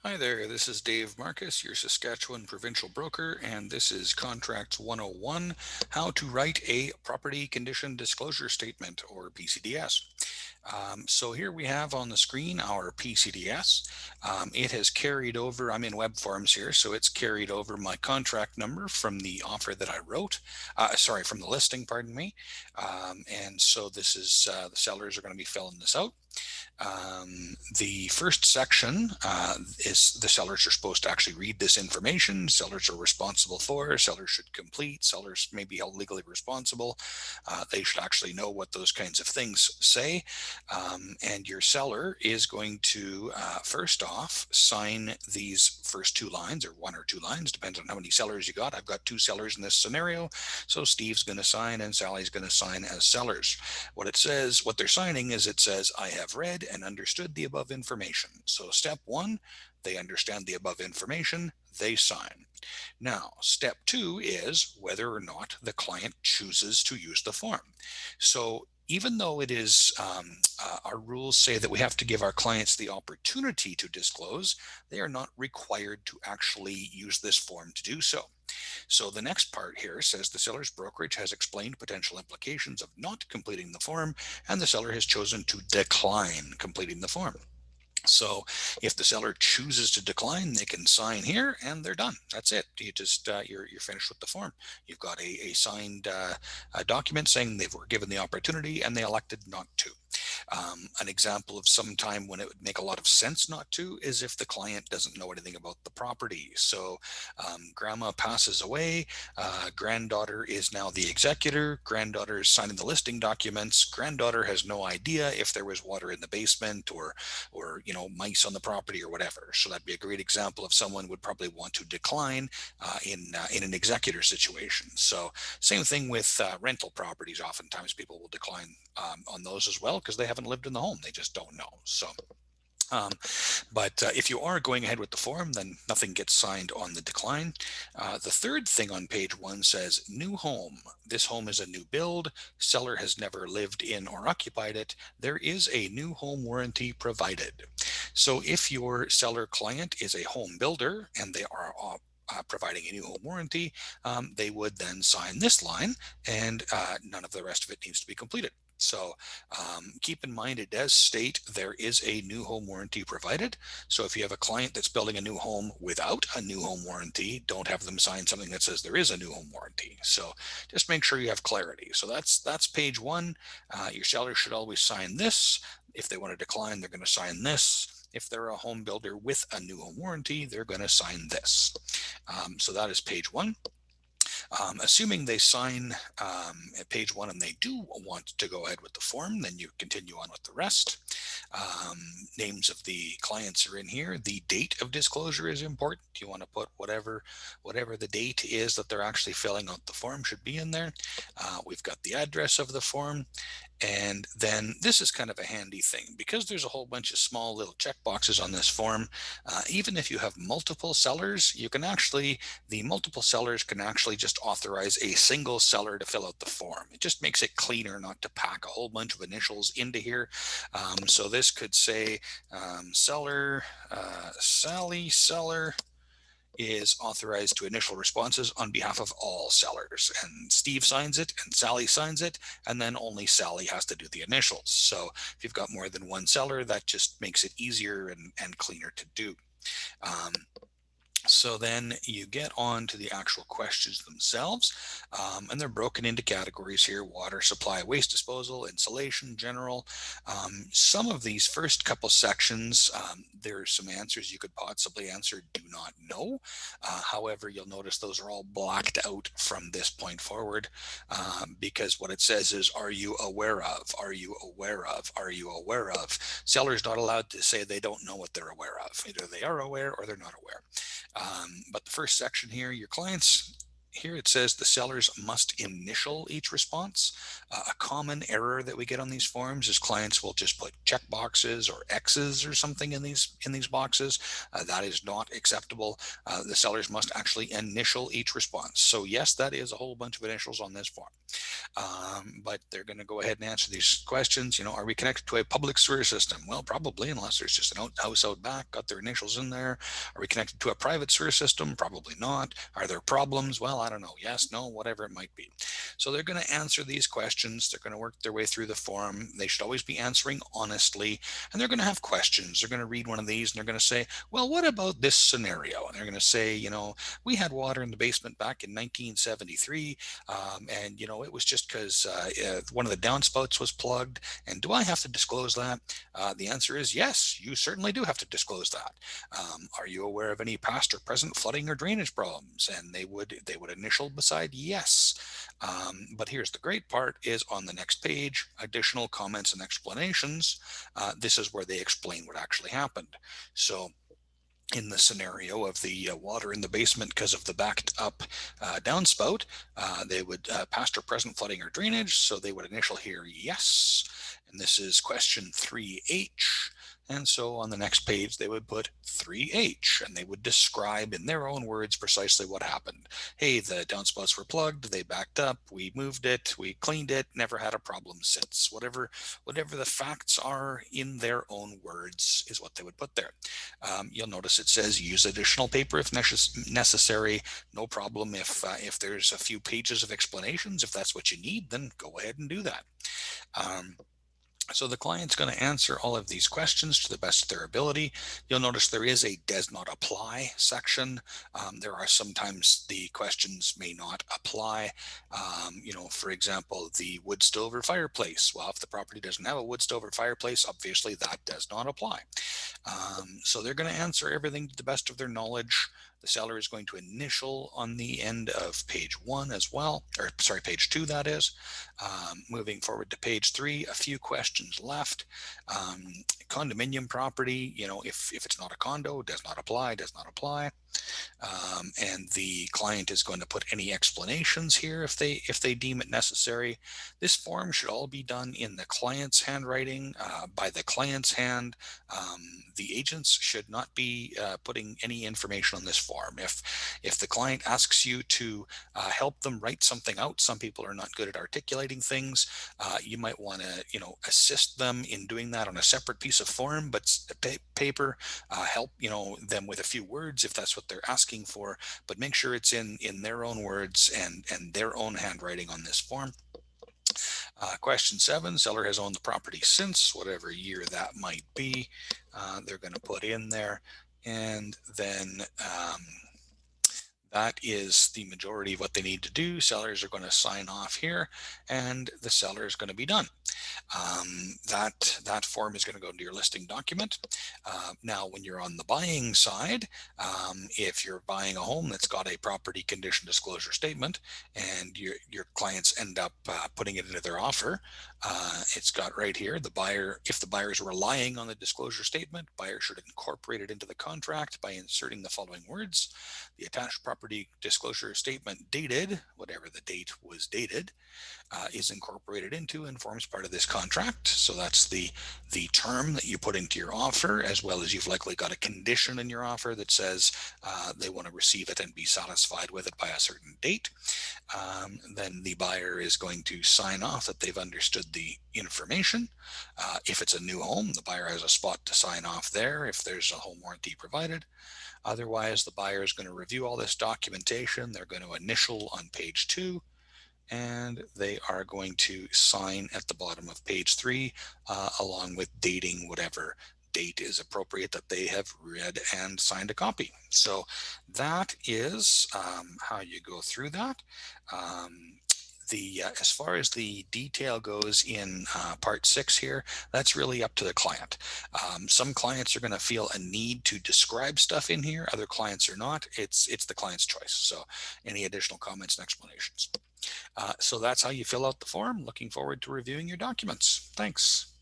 Hi there, this is Dave Marcus, your Saskatchewan provincial broker, and this is Contracts 101, How to Write a Property Condition Disclosure Statement, or PCDS. So here we have on the screen our PCDS. It has carried over, I'm in web forms here, so it's carried over my contract number from the offer that I wrote, from the listing, pardon me. And so this is, the sellers are going to be filling this out. The first section is the sellers are supposed to actually read this information. Sellers are responsible for, sellers should complete, sellers may be held legally responsible. They should actually know what those kinds of things say. And your seller is going to, first off, sign these first two lines, or one or two lines, depends on how many sellers you got. I've got two sellers in this scenario. So Steve's going to sign and Sally's going to sign as sellers. What they're signing is it says, I have read and understood the above information. So step one, they understand the above information, they sign. Now, step two is whether or not the client chooses to use the form. So even though it is, our rules say that we have to give our clients the opportunity to disclose, they are not required to actually use this form to do so. So the next part here says the seller's brokerage has explained potential implications of not completing the form, and the seller has chosen to decline completing the form. So if the seller chooses to decline, they can sign here and they're done. That's it. You're finished with the form. You've got a signed a document saying they were given the opportunity and they elected not to. An example of some time when it would make a lot of sense not to is if the client doesn't know anything about the property. So grandma passes away, granddaughter is now the executor, granddaughter is signing the listing documents, granddaughter has no idea if there was water in the basement or mice on the property or whatever. So that'd be a great example of someone would probably want to decline in an executor situation. So same thing with rental properties. Oftentimes people will decline on those as well because they haven't lived in the home. They just don't know. So um, but if you are going ahead with the form, then nothing gets signed on the decline. The third thing on page one says new home. This home is a new build. Seller has never lived in or occupied it. There is a new home warranty provided. So if your seller client is a home builder and they are providing a new home warranty, they would then sign this line, and none of the rest of it needs to be completed. So keep in mind, it does state there is a new home warranty provided. So if you have a client that's building a new home without a new home warranty, don't have them sign something that says there is a new home warranty. So just make sure you have clarity. So that's page one. Your seller should always sign this. If they want to decline, they're going to sign this. If they're a home builder with a new home warranty, they're going to sign this. So that is page one. Assuming they sign at page one and they do want to go ahead with the form, then you continue on with the rest. Names of the clients are in here. The date of disclosure is important. You want to put whatever the date is that they're actually filling out the form should be in there. We've got the address of the form. And then this is kind of a handy thing because there's a whole bunch of small little check boxes on this form. Even if you have multiple sellers, the multiple sellers can actually just authorize a single seller to fill out the form. It just makes it cleaner not to pack a whole bunch of initials into here. So this could say seller, Sally, seller is authorized to initial responses on behalf of all sellers. And Steve signs it and Sally signs it, and then only Sally has to do the initials. So if you've got more than one seller, that just makes it easier and cleaner to do. Um, so then you get on to the actual questions themselves, and they're broken into categories here: water supply, waste disposal, insulation, general. Some of these first couple sections, there's some answers you could possibly answer do not know. However, you'll notice those are all blacked out from this point forward, because what it says is, are you aware of, are you aware of, are you aware of? Sellers not allowed to say they don't know what they're aware of. Either they are aware or they're not aware. But the first section here, your clients, here it says the sellers must initial each response. A common error that we get on these forms is clients will just put check boxes or X's or something in these boxes. That is not acceptable. The sellers must actually initial each response. So yes, that is a whole bunch of initials on this form. But they're going to go ahead and answer these questions. Are we connected to a public sewer system? Well, probably, unless there's just an house out back, got their initials in there. Are we connected to a private sewer system? Probably not. Are there problems? Well, I don't know. Yes, no, whatever it might be. So they're going to answer these questions. They're going to work their way through the form. They should always be answering honestly. And they're going to have questions. They're going to read one of these and they're going to say, well, what about this scenario? And they're going to say, we had water in the basement back in 1973. And it was just because one of the downspouts was plugged. And do I have to disclose that? The answer is yes, you certainly do have to disclose that. Are you aware of any past or present flooding or drainage problems? And they would initial beside yes. But here's the great part: is on the next page, additional comments and explanations. This is where they explain what actually happened. So in the scenario of the water in the basement because of the backed up downspout, they would past or present flooding or drainage. So they would initial here yes. And this is question 3H. And so on the next page, they would put 3H and they would describe in their own words precisely what happened. Hey, the downspouts were plugged, they backed up, we moved it, we cleaned it, never had a problem since. Whatever the facts are in their own words is what they would put there. You'll notice it says use additional paper if necessary. No problem if there's a few pages of explanations. If that's what you need, then go ahead and do that. So the client's going to answer all of these questions to the best of their ability. You'll notice there is a does not apply section. There are sometimes the questions may not apply. For example, the wood stove or fireplace. Well, if the property doesn't have a wood stove or fireplace, obviously that does not apply. So they're going to answer everything to the best of their knowledge. The seller is going to initial on the end of page 1 as well, or sorry, page 2 that is. Moving forward to page 3, a few questions left. Condominium property, if it's not a condo, does not apply, does not apply. And the client is going to put any explanations here if they deem it necessary. This form should all be done in the client's handwriting, by the client's hand. The agents should not be putting any information on this form. If the client asks you to help them write something out, some people are not good at articulating things. You might want to assist them in doing that on a separate piece of form, but paper, help them with a few words if that's what they're asking for, but make sure it's in their own words and their own handwriting on this form. Question 7, seller has owned the property since whatever year that might be. They're going to put in there, and then that is the majority of what they need to do. Sellers are going to sign off here, and the seller is going to be done. That form is going to go into your listing document. Now, when you're on the buying side, if you're buying a home that's got a property condition disclosure statement, and your clients end up putting it into their offer, it's got right here, the buyer, if the buyer is relying on the disclosure statement, buyer should incorporate it into the contract by inserting the following words: the attached property disclosure statement dated, whatever the date was dated, is incorporated into and forms part of this contract. So that's the term that you put into your offer, as well as you've likely got a condition in your offer that says they want to receive it and be satisfied with it by a certain date. Then the buyer is going to sign off that they've understood the information. If it's a new home, the buyer has a spot to sign off there if there's a home warranty provided. Otherwise, the buyer is going to review all this documentation. They're going to initial on page 2, and they are going to sign at the bottom of page 3, along with dating whatever date is appropriate that they have read and signed a copy. So that is how you go through that. As far as the detail goes in part 6 here, that's really up to the client. Some clients are going to feel a need to describe stuff in here. Other clients are not. It's the client's choice. So any additional comments and explanations. So that's how you fill out the form. Looking forward to reviewing your documents. Thanks.